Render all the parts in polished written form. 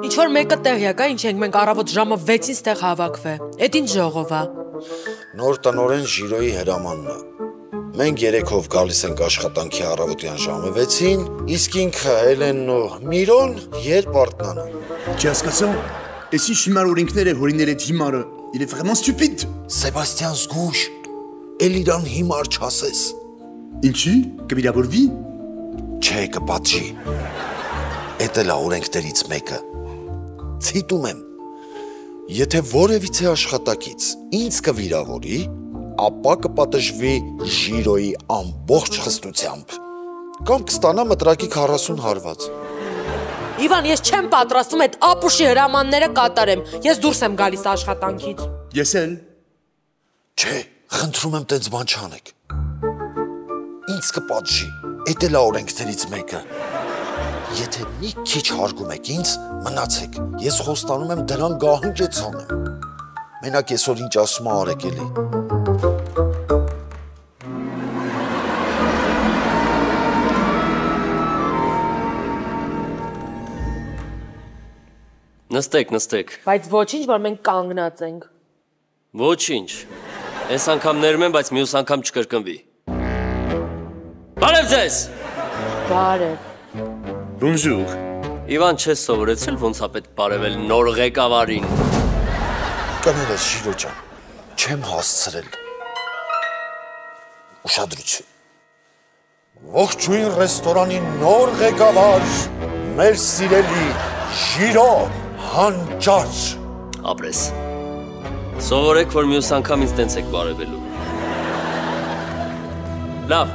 Ինչ-որ մեկը տեղյակ է, ինչ ենք մենք առավոտ ժամը 6-ին ստեղ հավաքվե։ Էդ ինչ ժողով է։ Նոր տնօրեն Ժիրոյի հրամանն է։ Մենք 3-ով գալիս ենք աշխատանքի առավոտյան ժամը 6-ին, իսկ ինքը Էլենն ու Միրոն երբ արթնանում։ Չհասկացա, էսի շիմար օրենքները հորիները հիմարը, il est vraiment stupide։ Սեբաստիան զգուշ, էլ իրան հիմար չասես։ Ինչի, կվիրավորվի։ Չէ, կպատժի։ Էդ էլ է օրենքներից մեկը։ Ցիտում եմ, եթե որևիցե աշխատակից ինձ կվիրավորի, ապա կպատժվի Ժիրոյի ամբողջ խստությամբ, կամ կստանա մտրակի 40 հարված։ Իվան, ես չեմ պատրաստում այդ ապուշի հրամանները կատարեմ, ես դուրս եմ գալիս աշխատանքից։ Ես էլ։ Չէ, խնդրում եմ տենց բան չանեք։ Ինձ կպատժի, էդ էլ է օրենքներից մեկը։ Եթե մի քիչ հարգում եք ինձ, մնացեք, ես խոստանում եմ դրան գահանջեց անեմ։ Մենակ այսօր ինչ ասում արեք էլի։ Նստեք։ Բայց ոչինչ, որ մենք կանգնած ենք։ Ոչինչ։ Այս անգամ ներում եմ, բայց մյուս անգամ չկրկնվի։ Բարև ձեզ։ Բարև։ Bonjour։ Իվան, չես սովորեցրել ոնց է պետք բարևել նոր ղեկավարին։ Կներես Ժիրո ջան, չեմ հասցրել։ Ուշադրություն։ Ողջույն ռեստորանի նոր ղեկավար, մեր սիրելի Ժիրո Հանճար։ Ապրես։ Սովորեք, որ մյուս անգամ ինձ տենց եք բարևելու։ Լավ։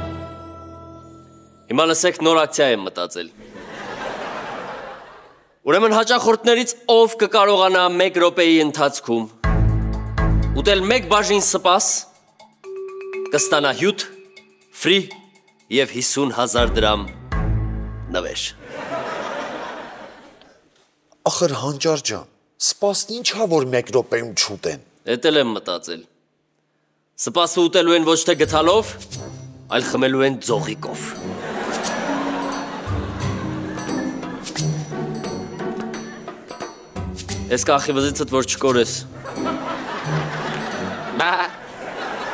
Հիմա լսեք նոր ակցիա եմ մտածել։ Ուրեմն հաճախորդներից ով կկարողանա 1 րոպեի ընթացքում ուտել 1 բաժին սպաս, կստանա հյութ, ֆրի և 50,000 դրամ նվեր։ Ախր Հանճար ջան, սպասն ինչ հա որ 1 րոպեում չուտեն։ Էդ էլ եմ մտածել։ Սպասը ուտելու են ոչ թե գթալով, այլ խմելու են ձողիկով։ Ես կախի վզիցդ, որ չկորես։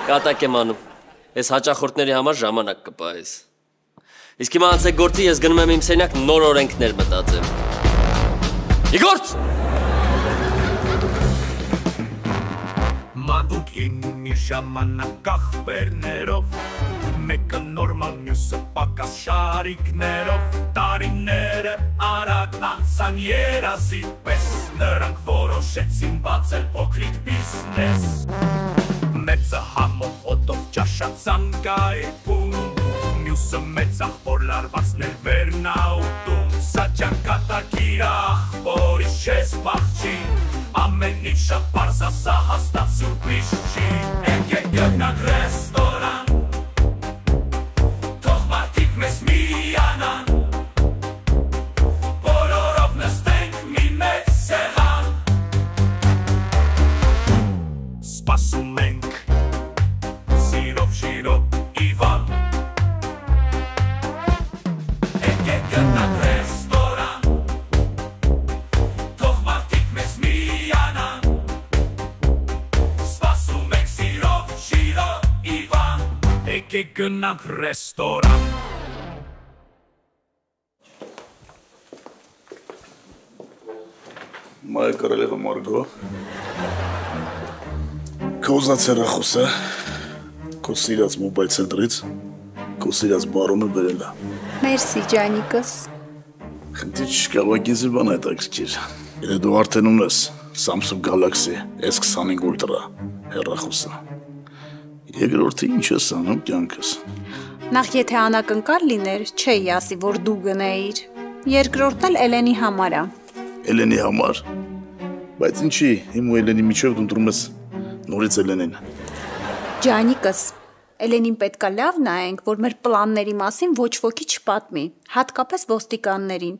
Կատակ եմ անում, ես հաճախորդների համար ժամանակ կպահես։ Իսկ հիմա անցեք գործի, ես գնում եմ իմ սենյակ նոր օրենքներ մտածեմ։ Իգործ! Մադուկին իր ժամանակախվերներով, մեկը նորմալ մյուսը պակաս շարիկներով, տարիները արագ անցան երազի պես, նրանք որոշեցին բացել փոքրիկ բիզնես։ Մեծը համով օդով ճաշացան կայքում, մյուսը մեծ ախպոր լարվածներ վերն աուտում, սա ճակատագիր ախպորի չես բախչի, ամեն ինչ շատ պարզ ասա հաստատ սուրպրիզ չի, եկեք գնանք ռեստորան, թող մարդիկ մեզ միանան, բոլորով նստենք մի մեծ սեղան, սպասում ենք սիրով Ժիրո Իվան, եկեք գնանք ռեստորան, թող մարդիկ մեզ միանան, սպասում ենք սիրով Ժիրո Իվան, եկեք գնանք ռեստորան։ Մայր Կարելևա Մարգո։ Քո ուզած հեռախոսը, քո սիրած մոբայլ ցենտրից, քո սիրած բարոնը բերել է։ Մերսի ջանիկս։ Խնդիր չկա, բայց ինձ բան հետաքրքիր։ Եթե դու արդեն ունես Samsung Galaxy S25 Ultra հեռախոսը, երկրորդը ինչ ես անում կյանքս։ Նախ եթե անակնկալ լիներ, չէի ասի, որ դու գնեիր։ Երկրորդն էլ Էլենի համար է։ Էլենի համար։ Բայց ինչի, իմ ու Էլենի միջև դու ընտրում ես նորից Էլենին։ Ջանիկս, Էլենին պետքա լավ նայենք, որ մեր պլանների մասին ոչ ոքի չպատմի, հատկապես ոստիկաններին։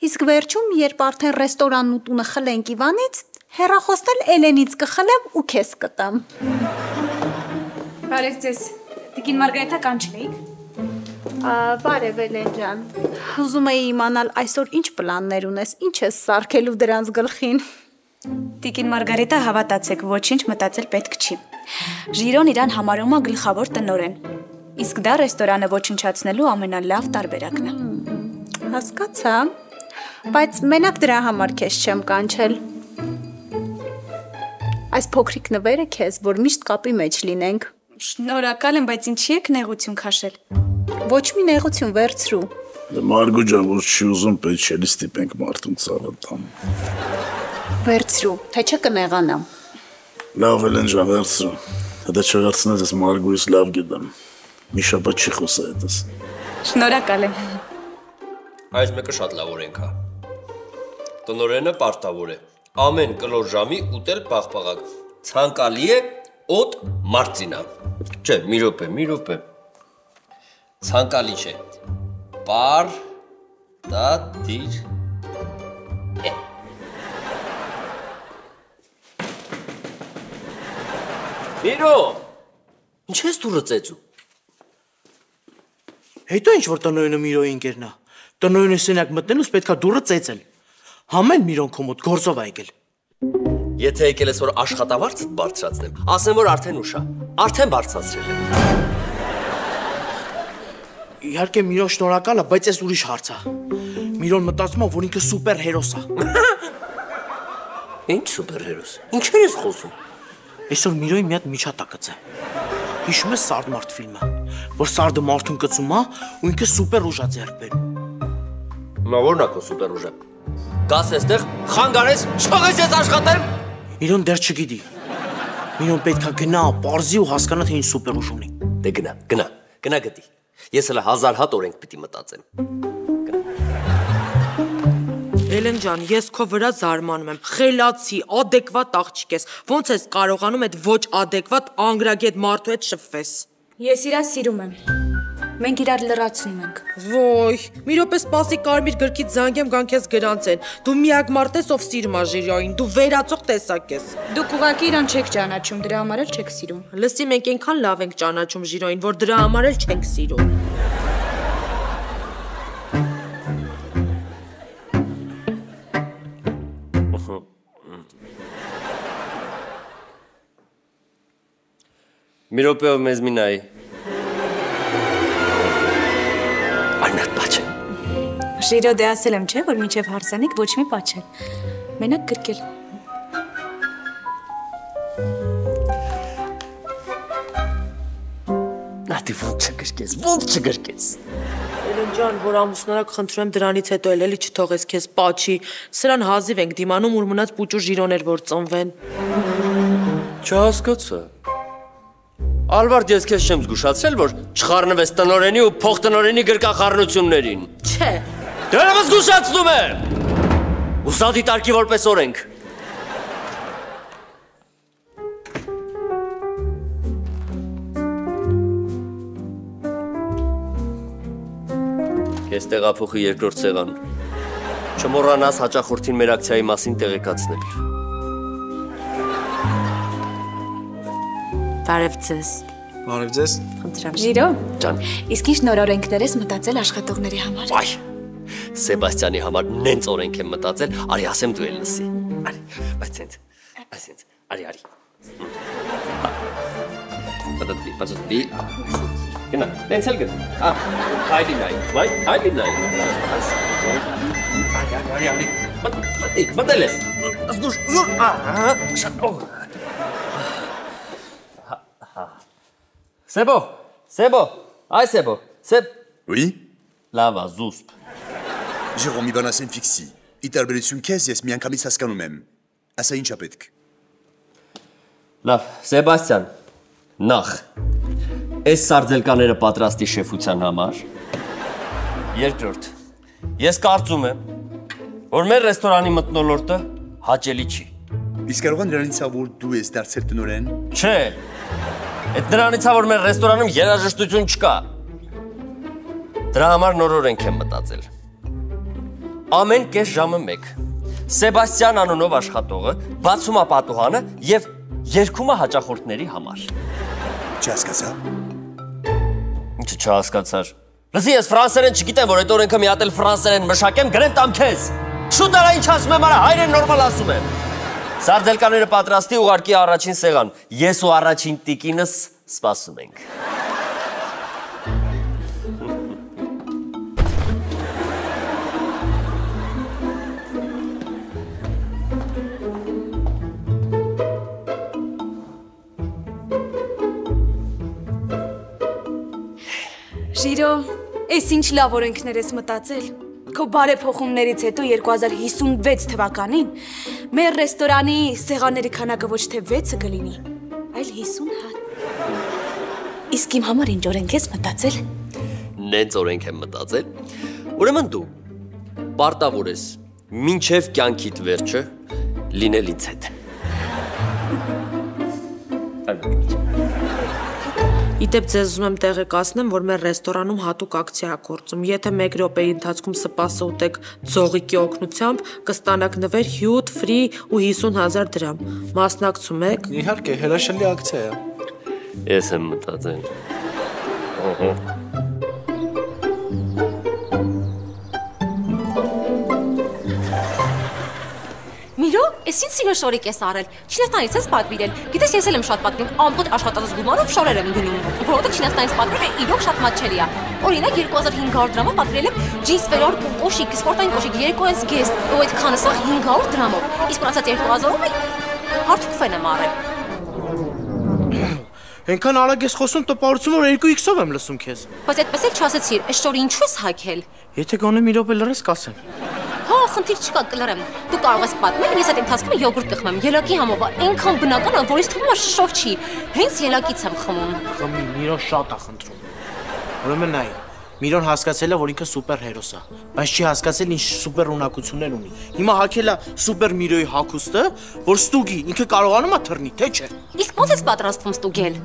Իսկ վերջում, երբ արդեն ռեստորանն ու տունը խլենք Իվանից, հեռախոսն էլ Էլենից կխլեմ ու քեզ կտամ։ Բարև ձեզ, տիկին Մարգարետա կանչվեիք։ Բարև Էլեն ջան։ Ուզում էի իմանալ այսօր ինչ պլաններ ունես, ինչ ես սարքելու դրանց գլխին։ Տիկին Մարգարիտա, հավատացեք, ոչինչ մտածել պետք չի։ Ժիրոն իրան համարում է գլխավոր տնօրեն։ Իսկ դա ռեստորանը ոչնչացնելու ամենալավ տարբերակն է։ Հասկացա, բայց մենակ դրա համար քեզ չեմ կանչել։ Այս փոքրիկ նվերը քեզ, որ միշտ կապի մեջ լինենք։ Շնորհակալ եմ, բայց ինչի եք նեղություն քաշել։ Ոչ մի նեղություն վերցրու։ Մարգո ջան, որ չի ուզում պետք չէ ստիպենք մարդուն ծառը տամ։ Վերցրու, թե չէ կնեղանամ։ Լավ Էլեն ջան, վերցրու։ Դա չվերցնես, ես Մարգոյից լավ գիտեմ։ Մի շաբաթ չի խոսա այդպես։ Շնորհակալ եմ։ Այս մեկը շատ լավ օրենք է։ Տնօրենը պարտավոր է ամեն կլոր ժամի ուտել պաղպաղակ։ Ցանկալի է օդ մարտինա։ Չէ, մի րոպե։ Ցանկալի չէ։ Պարտադիր է։ Միրո, ինչ ես դուրը ծեծու։ Հետո ինչ որ տնօրենը Միրոյի ընկերն է։ Տնօրենը սենյակ մտնելուց պետքա դուռը ծեծել։ Համեն Միրոն քո մոտ գործով ա եկել։ Եթե եկել ես որ աշխատավարձդ բարձրացնեմ, ասեմ որ արդեն ուշ է, արդեն բարձրացրել եմ։ Իհարկե Միրոն շնորհակալ է, բայց ես ուրիշ հարց է։ Միրոն մտածում է, որ ինքը սուպեր հերոս է։ Ինչ սուպեր հերոս։ Ինչեր ես խոսում։ Այսօր Միրոյի մի հատ միջատակած է։ Հիշում ես Սարդմարդ ֆիլմը, որ Սարդը մարդուն կծում է ու ինքը սուպեր ուժ է ձեռք բերում։ Նա ո՞րն է քո սուպեր ուժը։ Գաս այստեղ, խանգարես, չողես ես աշխատեմ։ Միրոն դեռ չգիտի։ Միրոն պետքա գնա, պարզի ու հասկանա թե ինչ սուպեր ուժ ունի։ Դե գնա գտի։ Ես հələ 1000 հատ օրենք պիտի մտածեմ։ Էլեն ջան, ես քո վրա զարմանում եմ։ Խելացի, ադեկվատ աղջիկ ես։ Ոնց ես կարողանում այդ ոչ ադեկվատ անգրագետ մարդու հետ շփվես։ Ես իրան սիրում եմ։ Մենք իրար լրացնում ենք։ Ոյ, մի րոպե սպասի կարմիր գրքից զանգեմ գան քեզ գրանցեն։ Դու միակ մարդ ես, ով սիրում է Ժիրոյին, դու վերացող տեսակ ես։ Դուք ուղղակի իրան չեք ճանաչում, դրա համար էլ չեք սիրում։ Լսի, մենք այնքան լավ ենք ճանաչում Ժիրոյին, որ դրա համար էլ չենք սիրում։ Մի րոպեով մեզ մի նայի։ Ժիրո դե ասել եմ չէ, որ մինչև հարսանիք ոչ մի պաչել։ Մենակ գրկել։ Նատի ոնց չգրկես։ Էլեն ջան, որ ամուսնարակ խնդրում եմ դրանից հետո էլի չթողես քեզ պաչի։ Սրան հազիվ ենք դիմանում, ուր մնաց պուճուր Ժիրոներ որ ծնվեն։ Չհասկացա։ Ալվարդ ես քեզ չեմ զգուշացրել, որ չխառնվես տնօրենի ու փոխտնօրենի գրկախառնություններին։ Չէ։ Դեռևս զգուշացնում եմ։ Ուսա դիտարկի որպես օրենք։ Քեզ տեղափոխի երկրորդ սեղան։ Չմոռանաս հաճախորդին մեր ակցիայի մասին տեղեկացնել։ Բարև ձեզ։ Բարև ձեզ։ Խնդրեմ։ Ժիրո։ Ջան։ Իսկ ինչ նոր օրենքներ ես մտածել աշխատողների համար։ Այ։ Սեբաստյանի համար նենց օրենք եմ մտածել, արի ասեմ դու էլ լսի։ Արի, բայց արի։ Պատատի։ Գնա, նենց էլ գնա։ Հայդի նայ, հայդի նայ։ Արի։ Մտել ես։ Զուր, շատ օր։ Սեբո, այ Սեբո, Oui? Լավա, զուսպ։ Ժերոմի բան ասեմ ֆիքսի։ Ի տարբերություն քեզ ես միանգամից հասկանում եմ։ Ասա ինչ ա պետք։ Լավ, Սեբաստյան, նախ, այս սարձելկաները պատրաստի շեֆության համար։ Երկրորդ, ես կարծում եմ, որ մեր ռեստորանի մթնոլորտը հաճելի չի։ Իսկ կարող են նրանից որ դու ես դարձել տնօրեն։ Չէ, այդ նրանից որ մեր ռեստորանում երաժշտություն չկա։ Դրա համար նոր օրենք եմ մտածել։ Ամեն կես ժամը 1 Սեբաստյան անունով աշխատողը բացում է պատուհանը եւ երգում է հաճախորդների համար։ Չհասկացա։ Ինչ չհասկացար։ Լսի, ես ֆրանսերեն չգիտեմ, որ այդ օրենքը մի հատ էլ ֆրանսերեն մշակեմ, գրեմ տամ քեզ։ Շուտ արա ինչ ասում եմ, արա հայրեն նորմալ ասում եմ։ Սարդելկաները պատրաստի ուղարկի առաջին սեղան։ Ես ու առաջին տիկինս սպասում ենք։ Ժիրո, ես ինչ լավ օրենքներ ես մտածել։ Քո բարեփոխումներից հետո 2056 թվականին մեր ռեստորանի սեղանների քանակը ոչ թե 6-ը կլինի, այլ 50 հատ։ Իսկ իմ համար ինչ օրենք ես մտածել։ Նենց օրենք եմ մտածել։ Ուրեմն դու պարտավոր ես մինչև կյանքիդ վերջը լինել ինձ հետ։ Իդեպ ձեզ ուզում եմ տեղեկացնեմ, որ մեր ռեստորանում հատուկ ակցիա է գործում։ Եթե 1 րոպեի ընթացքում սպասը ուտեք ձողիկի օգնությամբ, կստանաք նվեր հյութ, ֆրի ու 50,000 դրամ։ Մասնակցում եք։ Իհարկե, հրաշալի ակցիա է։ Ես եմ մտածել։ Միրո, ես ինչ սիրո շորիկ ես արել։ Չինաստանից ես պատվիրել։ Գիտես, ես էլ եմ շատ պատվիրում, ամբողջ աշխատած գումարով շորեր եմ գնում։ Որովհետեւ Չինաստանից պատվիրել է իրոք շատ մատչելի է։ Օրինակ 2500 դրամով պատվիրել եմ ջինս վերոր կոշիկ, սպորտային կոշիկ 2S գեստ, ու այդքանը սա 500 դրամով։ Իսկ մնացած 2000-ով էլ հարթուկ ֆեն եմ արել։ Այնքան արագ ես խոսում տպարություն, որ 2x-ով եմ լսում քեզ։ Բայց այդպես էլ չասեցիր, այս շորը ինչու ես հագել։ Եթե գոնե մի րոպե լրես կասեմ։ Հա, խնդիր չկա, կլրեմ։ Դու կարող ես պատմել, ես այդ ընթացքում յոգուրտ կխմեմ, ելակի համով, այնքան բնական է, որ ինձ թվում է շշով չի։ Հենց ելակից եմ խմում։ Խմի, Միրոն շատ է խնդրում։ Ուրեմն նայ, Միրոն հասկացել է, որ ինքը սուպեր հերոս է, բայց չի հասկացել ինչ սուպեր ունակություններ ունի։ Հիմա հակել է սուպեր Միրոյի հագուստը, որ ստուգի, ինքը կարողանում է թռնի, թե չէ։ Իսկ ո՞նց ես պատրաստվում ստուգել։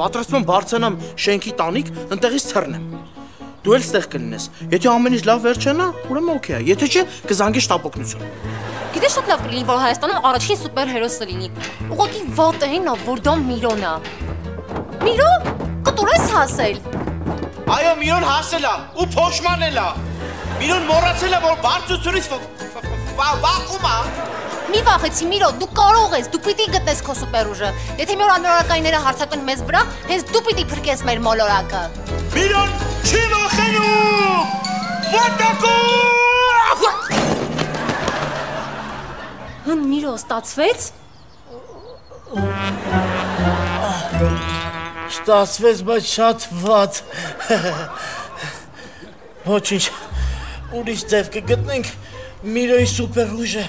Պատրաստվում բարձրանամ շենքի տանիք, ընտեղից թռնեմ։ Դու էլ ստեղ կլինես։ Եթե ամենից լավ վերջանա, ուրեմն օքեյ է։ Եթե չէ, կզանգի շտապօգնություն։ Գիտես շատ լավ կլինի, որ Հայաստանում առաջին սուպեր հերոսը լինի։ Ուղղակի վատ է նա, որ դա Միրոն է։ Միրո, կտուր ես հասել։ Այո, Միրոն հասել է ու փոշմանել է։ Միրոն մոռացել է, որ բարձրությունից վախում է։ Մի վախեցի, Միրո, դու կարող ես, դու պիտի գտնես քո սուպեր ուժը։ Եթե մեր անորակայինները հարձակվեն մեզ վրա, հենց դու պիտի փրկես մեր մոլորակը։ Միրոն չի վախենում։ Ոտակու։ Հն Միրո, ստացվեց։ Ստացվեց, բայց շատ վատ։ Ոչինչ, ուրիշ ձև կգտնենք Միրոյի սուպեր ուժը։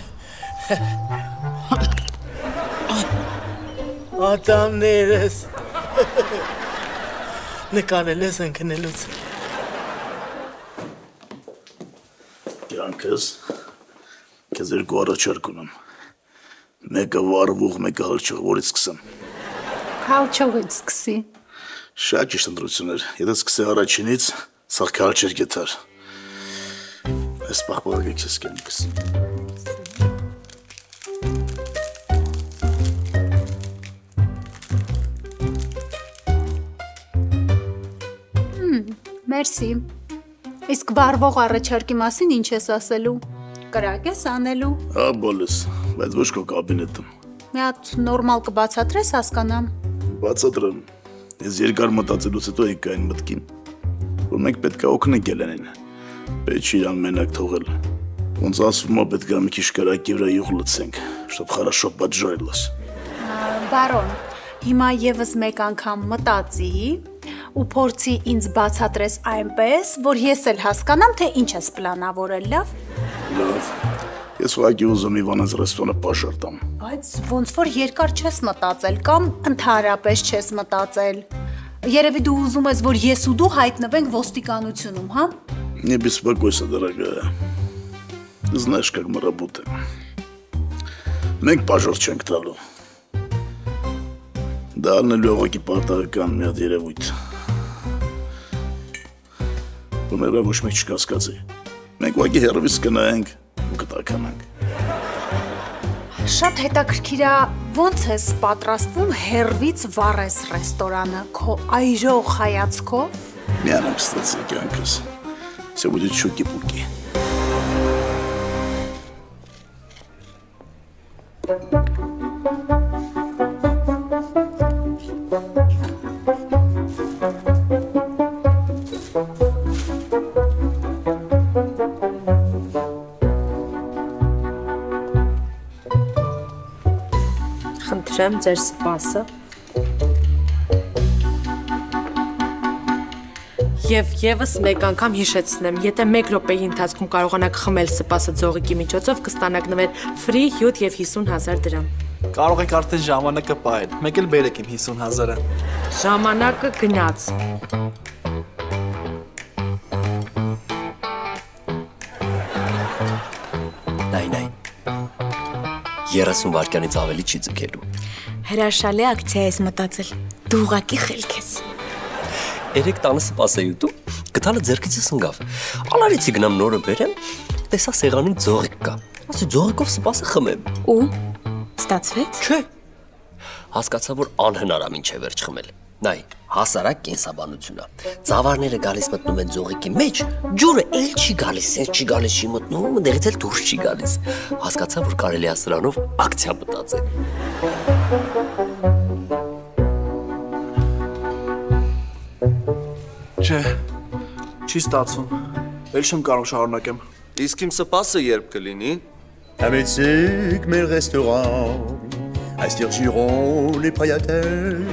Ատամներս նկարել ես ընկնելուց։ Կյանքս քեզ երկու առաջարկ ունեմ։ Մեկը վարվող, մեկը հալչողորից սկսեմ։ Հալչողից սկսի։ Շատ ճիշտ ընտրություններ։ Եթե սկսե առաջինից, սաղ քալչեր գետար։ Այս պահպարակ եք ես կյանքս։ Մերսի։ Իսկ բարվող առաջարկի մասին ինչ ես ասելու։ Կրակ ես անելու։ Հա, բոլես, բայց ոչ քո կաբինետում։ Մի հատ նորմալ կբացատրես հասկանամ։ Բացատրեմ։ Ես երկար մտածելուց հետո եկա այն մտքին, որ մենք պետք է օգնենք Ելենին։ Պետք չի իրան մենակ թողել։ Ոնց ասվում է, պետք է մի քիչ կրակի վրա յուղ լցենք, чтоб хорошо поджарилось։ Բարոն, հիմա եւս մեկ անգամ մտածի ու փորձի ինձ բացատրես այնպես, որ ես էլ հասկանամ, թե ինչ ես պլանավորել, լավ։ Լավ։ Ես ուղղակի ուզում Իվանից ռեստորանը պաշարտամ։ Բայց ոնց որ երկար չես մտածել կամ ընդհանրապես չես մտածել։ Երևի դու ուզում ես, որ ես ու դու հայտնվենք ոստիկանությունում, հա։ Не беспокойся, дорогая. Знаешь, как мы работаем. Մենք պաշարտ չենք տալու։ Դա ալնելու ուղղակի պատահական մի հատ երևույթ։ Բումերը ոչ մեկ չկասկածի։ Մենք ուղղակի հեռվից կնայենք ու կտականանք։ Շատ հետաքրքիր է, ոնց ես պատրաստվում հեռվից վառես ռեստորանը, քո այրող հայացքով։ Միանակ ստացի կյանքս, սա будет շուկի-պուկի։ Խնդրեմ ձեր սպասը։ Եվ եւս մեկ անգամ հիշեցնեմ, եթե 1 րոպեի ընթացքում կարողանաք խմել սպասը ձողիկի միջոցով, կստանաք նվեր ֆրի 7 եւ 50,000 դրամ։ Կարող եք արդեն ժամանակը պահել։ Մեկ էլ բերեք իմ 50,000-ը։ Ժամանակը գնաց։ Նայ։ 30 վայրկյանից ավելի չի ձգելու։ Հրաշալի ակցիա ես մտածել։ Դու ուղակի խելք ես։ Երեք տանը սպասեյուտու գտալը ձեռքիցս ընկավ։ Ալարիցի գնամ նորը բերեմ, տեսա սեղանին ձողիկ կա։ Ասի ձողիկով սպասը խմեմ։ Ու ստացվեց։ Չէ։ Հասկացա, որ անհնար է մինչև վերջ խմել։ Նայ, հասարակ կենսաբանություն է։ Ծավարները գալիս մտնում են ձողիկի մեջ, ջուրը էլ չի գալիս, չի գալիս, չի մտնում, դերից էլ դուրս չի գալիս։ Հասկացա, որ կարելի է սրանով ակցիա մտածել։ Չէ, չի ստացվում։ Էլ չեմ կարող շարունակեմ։ Իսկ իմ սպասը երբ կլինի։ Ամեցիկ մեր ռեստորան, այստեղ ժիրոն les paillatelles.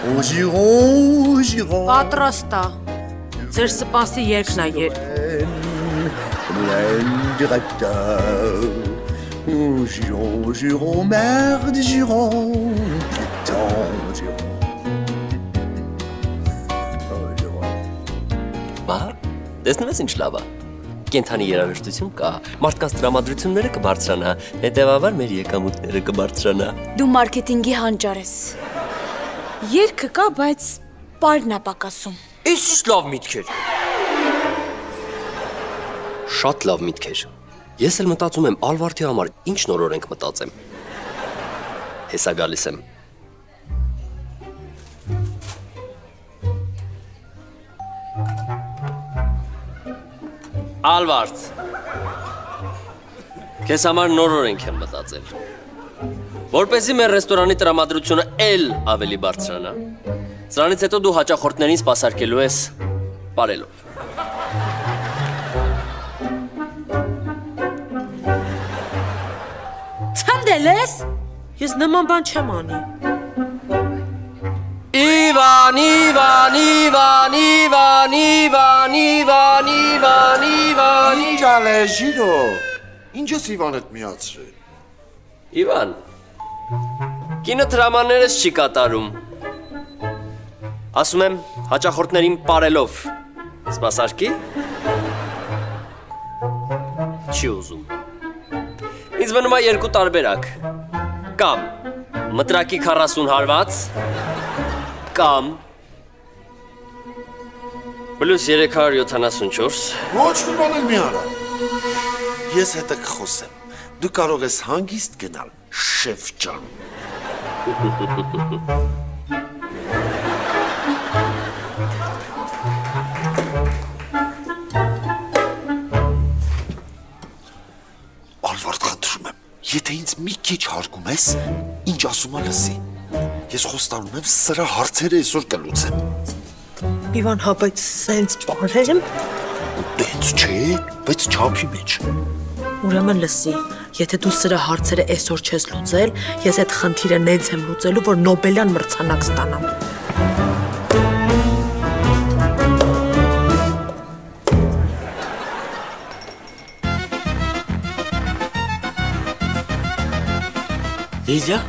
On giron. Պատրաստ է։ Ձեր սպասի երկն է երկ։ Comme directeur. On giron, merde giron. Putain, giron. Բա, տեսնում ես ինչ լավ է։ Կենթանի երաժշտություն կա, մարդկանց տրամադրությունները կբարձրանա, հետևաբար մեր եկամուտները կբարձրանա։ Դու մարքեթինգի հանճար ես։ Երգը կա, բայց պարն է պակասում։ Էս ինչ լավ միտքեր։ Շատ լավ միտքեր։ Ես էլ մտածում եմ Ալվարդի համար ինչ նորորենք մտածեմ։ Հեսա գալիս եմ։ Ալվարդ, քեզ համար նոր օրենք եմ մտածել, որպեսզի մեր ռեստորանի տրամադրությունը էլ ավելի բարձրանա, սրանից հետո դու հաճախորդներին սպասարկելու ես պարելով։ Ցանդել ես? Ես նման բան չեմ անի։ Իվան, Իվան, Իվան, Իվան, Իվան, Իվան, Իվան, Իվան։ Ինչ ալե Ժիրո։ Ինչ ես Իվանդ միացրել։ Իվան։ Կինը տրամաներս չի կատարում։ Ասում եմ, հաճախորդներին պարելով։ Սպասարկի։ Չի ուզում։ Ինձ մնում է երկու տարբերակ։ Կամ մտրակի 40 հարված, կամ պլյուս 374։ Ոչ մի բան էլ մի արա։ Ես հետը կխոսեմ։ Դու կարող ես հանգիստ գնալ, շեֆ ջան։ Ալվարդ, խնդրում եմ, եթե ինձ մի քիչ հարգում ես, ինչ ասում է լսի։ Ես խոստանում եմ սրա հարցերը այսօր կլուծեմ։ Իվան, հա, բայց սենց պարեմ։ Դենց չէ, բայց չափի մեջ։ Ուրեմն լսի, եթե դու սրա հարցերը այսօր չես լուծել, ես այդ խնդիրը նենց եմ լուծելու, որ Նոբելյան մրցանակ ստանամ։ Լիլիա։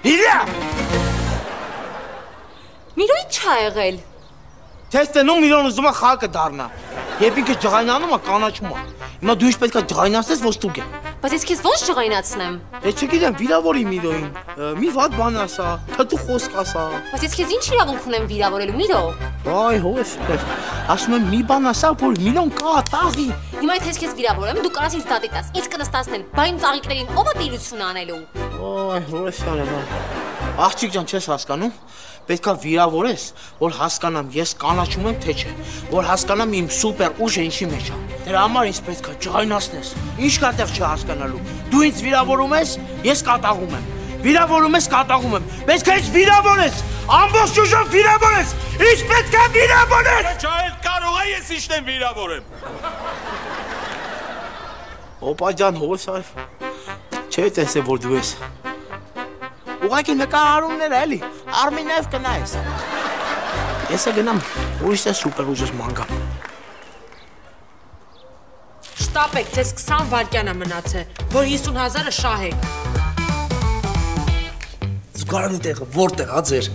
Լիլիա։ Միրոյի չա եղել։ Թեստենում միլիոն ուզում է խաղը դառնա։ Երբ ինքը ջղայնանում է, կանաչում է։ Հիմա դու ինչ պետք է ջղայնացնես, որ ստուգ է։ Բայց ես քեզ ոնց ջղայնացնեմ։ Ես չգիտեմ, վիրավորի Միրոյին։ Մի վատ բան ասա, թթու խոսք ասա։ Բայց ես քեզ ինչ իրավունք ունեմ վիրավորելու, Միրո։ Այ հոս, ասում եմ մի բան ասա, որ միլիոն կա, տաղի։ Հիմա եթե ես քեզ վիրավորեմ, դու կարաս ինձ դատի տաս, ինձ կնստացնեն, բա իմ ծաղիկներին ով է տիրություն անելու։ Այ հոս, աղջիկ ջան, չես հասկանում։ Պետքա վիրավորես, որ հասկանամ ես կանաչում եմ թե չէ, որ հասկանամ իմ սուպեր ուժը ինչի մեջ է։ Դրա համար ինձ պետքա ջղայնացնես։ Ինչ կատեղ չհասկանալու։ Դու ինձ վիրավորում ես, ես կատաղում եմ։ Վիրավորում ես, կատաղում եմ։ Պետքա ինձ վիրավորես, ամբողջ ուժով վիրավորես։ Ինչ պետքա վիրավորես։ Չէ, այլ կարող է ես ինչն եմ վիրավորեմ։ Օպա ջան, հոսայ։ Չէ տեսե որ դու ես։ Ուղղակի նկարարումներ էլի, Արմինեև կնայես։ Ես գնամ, ուրիշ է սուպեր ուժս մանգամ։ Շտապեք, ձեզ 20 վայրկյան է մնացել, որ 50,000-ը շահեք։ Զուգարանի տեղը որտեղ ա ձեր։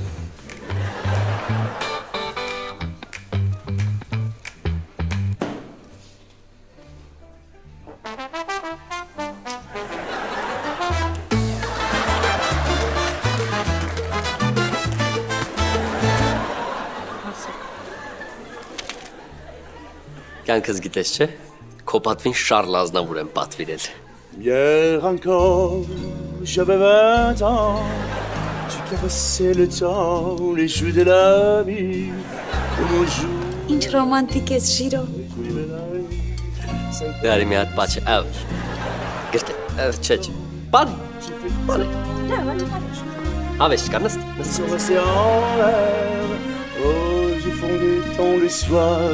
Կյանքս գիտես չէ, քո պատվին Շարլ Ազնավուր եմ պատվիրել։ Hier encore, j'avais 20 ans, tu caressais le temps, les jeux de la vie, comme on joue. Ինչ ռոմանտիկ ես, Ժիրո։ Դարի մի հատ պաչ, ավր։ Գրտե, չէ, բանի, բանի։ Ավեշ կա, նստ, նստ։ Sont restés en l'air, au fond du temps le soir.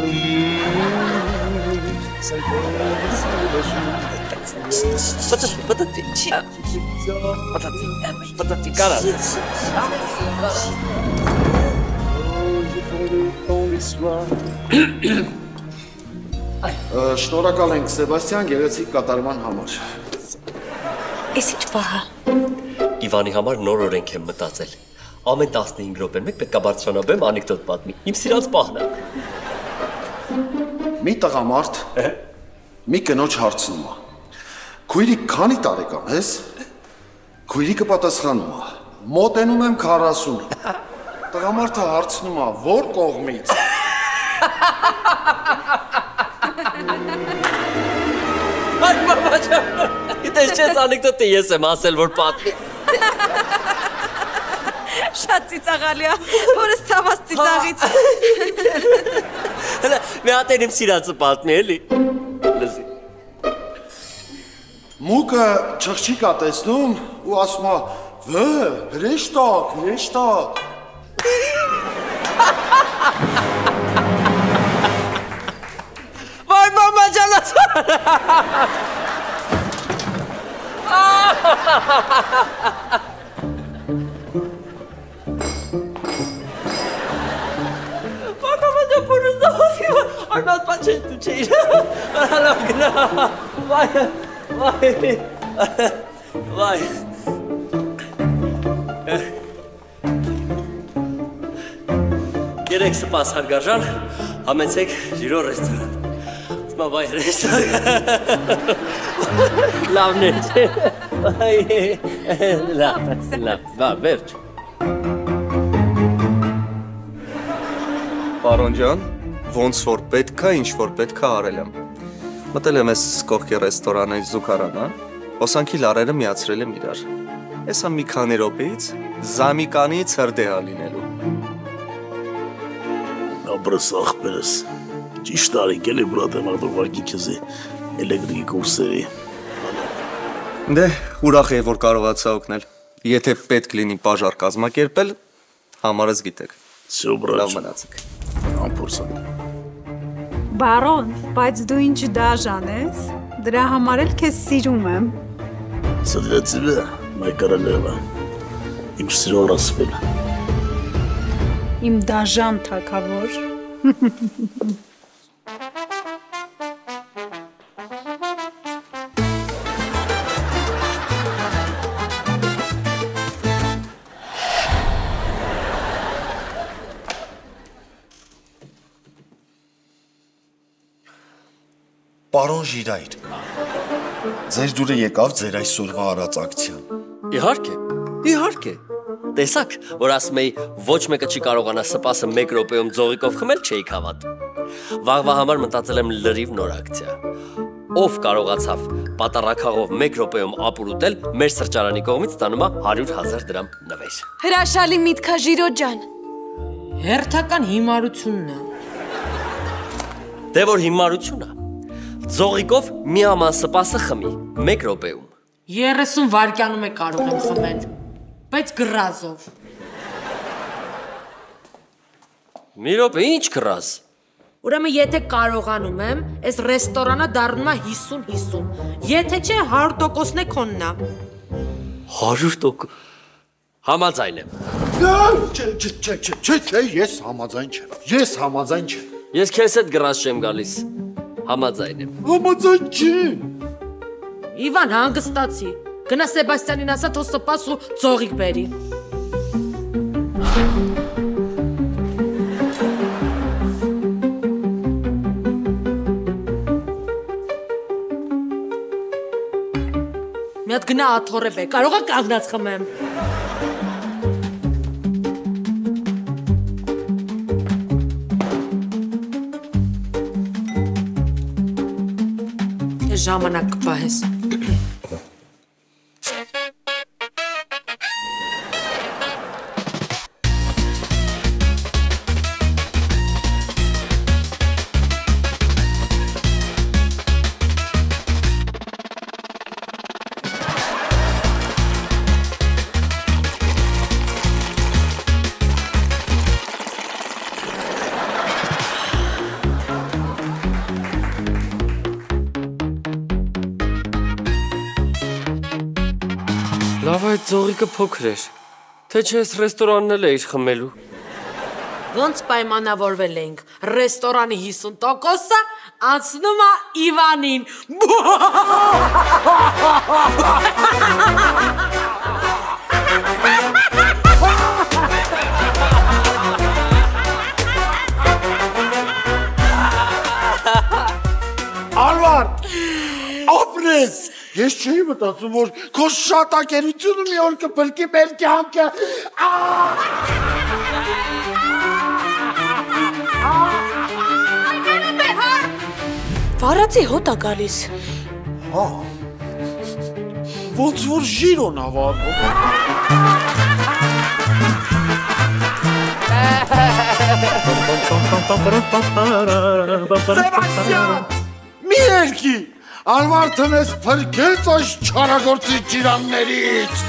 Պատատի կարած։ Շնորհակալ ենք Սեբաստիան գեղեցիկ կատարման համար։ Էս ինչ պահա։ Իվանի համար նոր օրենք եմ մտածել։ Ամեն 15 րոպեն մեկ պետք է բարձրանալու անեկդոտ պատմի։ Իմ սիրած պահն է։ Մի տղամարդ մի կնոջ հարցնում է. Քույրիկ քանի տարեկան ես։ Քույրիկը պատասխանում է. մոտենում եմ 40։ Տղամարդը հարցնում է. որ կողմից։ Այ մամա ջան, գիտես չես անեկդոտը ես եմ ասել որ պատմի։ Շատ ծիծաղալի է, որս ցավաց ծիծաղից։ Հələ մի հատ իմ սիրածը պատմի էլի։ Լսի։ Մուկը չղջիկ է տեսնում ու ասում է. հրեշտակ, հրեշտակ։ Վայ մամա ջանաց։ Arnold pace tu ce Ala gra. Vai. Vai. Երեք սպաս հարգարժան, համեցեք Ժիրո ռեստորան։ Սմա վայ ռեստորան։ Լավն է չէ։ Լավ, վերջ։ Պարոն ջան, ոնց որ պետք է, ինչ որ պետք է արել եմ։ Մտել եմ ես կողքի ռեստորանի զուգարանը, հոսանքի լարերը միացրել եմ իրար։ Էսա մի քանի րոպեից զամիկանից հրդեհ լինելու։ Ապրես ախպերս, ճիշտ արինք էլի բրատ եմ աղդորվարկի քեզի էլեկտրիկի կուրսերի։ Դե, ուրախ եմ, որ կարողացա օգնել։ Եթե պետք լինի բաժար կազմակերպել, համարս գիտեք։ Всё, брат։ Լավ մնացեք։ Ամփորձանք։ Բարոն, բայց դու ինչ դաժան ես, դրա համար էլ քեզ սիրում եմ։ Սա դրա ծիլը, մայ կարալևա, իմ սիրոր ասվել։ Իմ դաժան թագավոր։ Պարոն Ժիրայր, ձեր դուրը եկավ ձեր այսօրվա արած ակցիան։ Իհարկե։ Տեսակ, որ ասում էի ոչ մեկը չի կարողանա սպասը 1 րոպեում ձողիկով խմել, չէի հավատում։ Վաղվա համար մտածել եմ լրիվ նոր ակցիա։ Ով կարողացավ պատարակաղով 1 րոպեում ապուր ուտել, մեր սրճարանի կողմից ստանում է 100,000 դրամ նվեր։ Հրաշալի միտք է Ժիրո ջան։ Հերթական հիմարությունն է։ Դե որ հիմարությունն է, ձողիկով մի աման սպասը խմի, 1 րոպեում։ 30 վայրկյանում է կարող եմ խմել, բայց գրազով։ Մի րոպե, ինչ գրազ։ Ուրեմն եթե կարողանում եմ, այս ռեստորանը դառնում է 50-50։ Եթե չէ 100%-ն է քոննա։ 100%։ Համաձայն եմ։ Չէ, ես համաձայն չեմ։ Ես քեզ հետ գրած չեմ գալիս։ Համաձայն եմ։ Համաձայն չեմ։ Իվան, հանգստացի։ Գնա Սեբաստյանին ասա, թող սպաս ու ձողիկ բերի։ Մի հատ գնա աթոռ է բե, կարող է կանգնած խմեմ։ Ժամանակ կպահես։ Լավ այդ ձողիկը փոքր էր, թե չէ ես ռեստորանն էլ էիր խմելու։ Ոնց պայմանավորվել էինք, ռեստորանի 50%-ը անցնում է Իվանին։ Արվար, ապրես, ես չէի մտածում, որ քո շատակերությունը մի օր կփրկի մեր կյանքը։ Վարացի հոտ է գալիս։ Հա, ոնց որ ժիրոն ավարվում։ Սեբաստյան, մի երկի, Արվարդն ես փրկեց այս չարագործի ջիրաններից։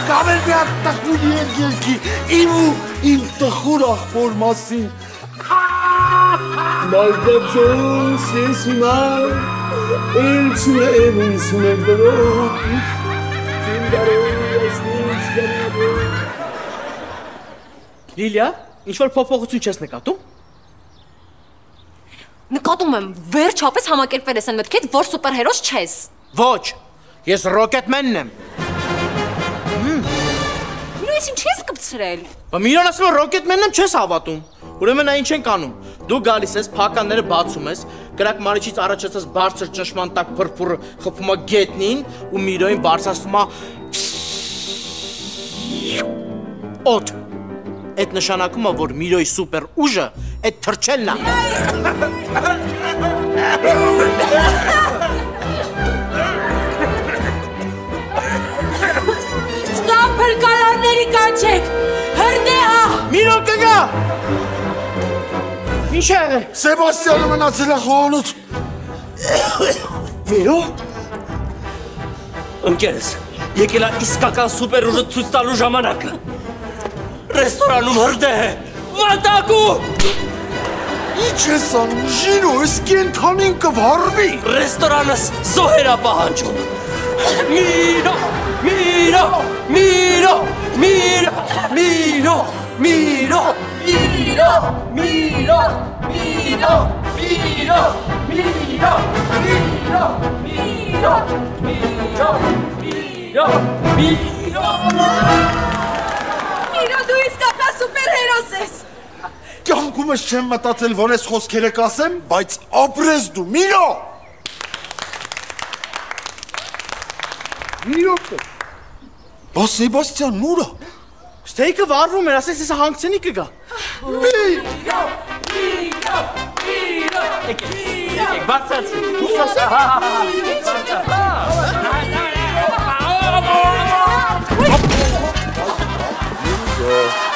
Կամեր մի հատ տխուր երկի, իմ ու իմ տխուր աղբոր մասին։ Մարգապսոս ես հիմա, էլչում է էվիսում եմ դրոք, չին դարով ես նույնս գնաբով։ Լիլիա, ինչ-որ փոփոխություն չես նկատում։ Նկատում եմ, վերջապես համակերպվել ես այն մտքից, որ սուպերհերոս չես։ Ոչ, ես Ռոկետմենն եմ։ Միրոն, ինչ ես կպցրել։ Միրոն ասում է Ռոկետմենն եմ, չես հավատում։ Ուրեմն այն ինչ ենք անում։ Դու գալիս ես, փականները բացում ես, կրակ մարիչից առաջացած բարձր ճնշման տակ փրփուրը խփում է գետնին ու Միրոյին բարձրացնում է օդ։ Այդ նշանակում է, որ Միրոյի սուպեր ուժը այդ թրջելն է։ Ստապ փրկարարների կանչեք, հրդեհա։ Միրոն կգա։ Ինչ է եղել։ Սեբաստյանը մնացել է խոհանոց։ Միրո։ Ընկերս, եկել է իսկական սուպեր ուժը ցույց տալու ժամանակը։ Ռեստորանում հրդեհ է, վատակու։ Ինչ ես անում, Ժիրո, ես կենթանին կվարվի։ Ռեստորանս զոհեր է պահանջում։ Միրո, Միրո, Միրո, Միրո, Միրո, Միրո, Միրո, Միրո, Միրո, Միրո, Միրո, Միրո, Միրո, Միրո, Միրո, Միրո, դու իսկական սուպերհերոս ես։ Կյանքում ես չեմ մտածել, որ ես խոսքերը կասեմ, բայց ապրես դու, Միրո։ Միրո։ Բա Սեբաստյան նուրա։ Ստեյքը վարվում էր, ասես ես հանգցենի կգա։ Միրո, Միրո, Միրո։ Եկեք, բացացի։ Ուսասա։ Ա